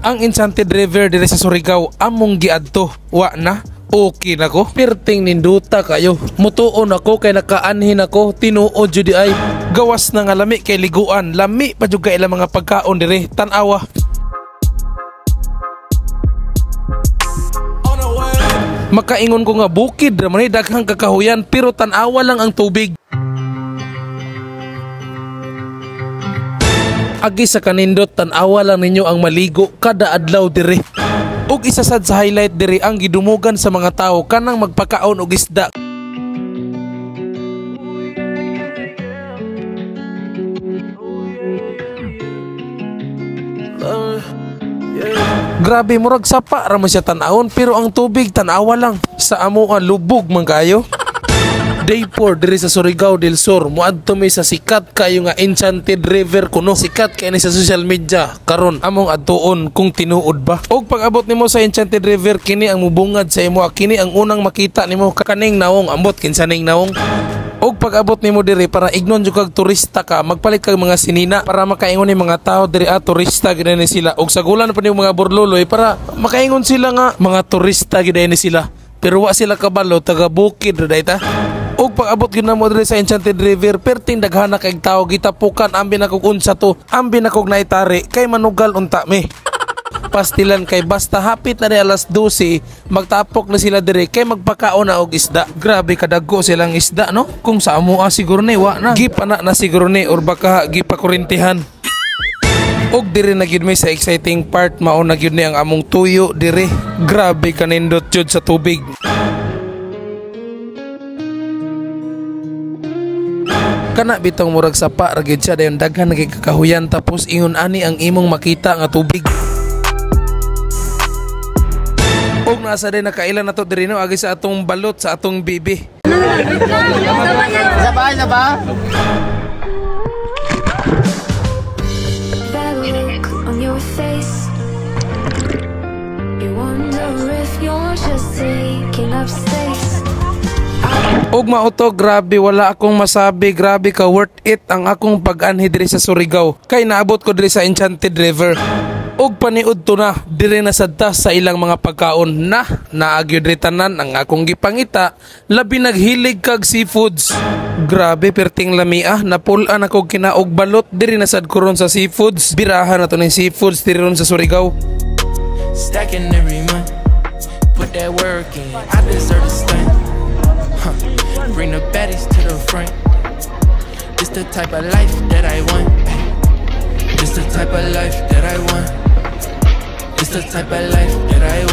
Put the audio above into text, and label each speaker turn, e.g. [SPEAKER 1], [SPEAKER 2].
[SPEAKER 1] Ang Enchanted River dire sa Surigao among giadto. Wa na. Okay na ko. Perting ninduta kayo. Mutuon ako kay nakaanhin ako. Tinuod jud ay. Gawas na nga lami kay liguan. Lami pa jud kay ilang mga pagkaon dire. Tan-awa. Makaingon ko nga bukid raman daghang kakahuyan pero tan-awa lang ang tubig. Agi sa kanindot tan-awa lang ninyo ang maligo kada adlaw dire. Ug isa sad sa highlight dire ang gidumugan sa mga tao kanang magpakaon og isda. Grabe murag sapa ra man siya tan-awon pero ang tubig tan-awa lang. Sa amo nga lubog man kayo. Day 4 diri sa Surigao del Sur muadto mi sa sikat kayo nga Enchanted River kuno. Sikat kay ni sa social media karon among adtuon kung tinuod ba. Og pag-abot nimo sa Enchanted River kini ang mubungad sa imo, kini ang unang makita nimo kaning naong ambot kinsaning naong. Og pag-abot nimo diri para ignon jud kag turista ka, magpalit kag mga sinina para makaingon ni mga tao diri turista gid ni sila. Og sagulan pa ni mga burluloy para makaingon sila nga mga turista gid ni sila. Pero wa sila kabalo taga bukid ra dayta. Og pag-abot gyud namo diri sa Enchanted River, perting daghana kay tao gitapukan ambi na kog unsa to, ambi na kog naitari kay manugal unta mi. Pastilan kay basta hapit na ni alas 12 magtapok na sila dire kay magpakaon na og isda. Grabe kadagko silang isda no. Kung sa amo siguro ni wa na gipana na siguro ni or baka gipakurintihan. Og dire na gyud may sa exciting part mao na gyud ni ang among tuyo dire. Grabe kanindot jud sa tubig. Kana bitong murag sapa ra gyud siya dayon daghan nagikakahuyan tapos ingon ani ang imong makita nga tubig. Og nasa din nakailan na to diri no agi sa atong balot sa atong bibi.
[SPEAKER 2] Sabay na ba?
[SPEAKER 1] Og mauto grabe wala akong masabi, grabe ka worth it ang akong pag-anhi diri sa Surigao kay naabot ko diri sa Enchanted River. Og paniud to na dire na sadta sa ilang mga pagkaon na naagyod ri tanan ang akong gipangita labi naghilig kag seafoods. Grabe perting lamia napulan ako kinaog balot dire na sad kuron sa seafoods. Birahan na to ng seafoods dire ron sa Surigao.
[SPEAKER 3] Stacking every month, put that work in, I deserve to stand. Bring the baddies to the front. It's the type of life that I want. It's the type of life that I want. It's the type of life that I want.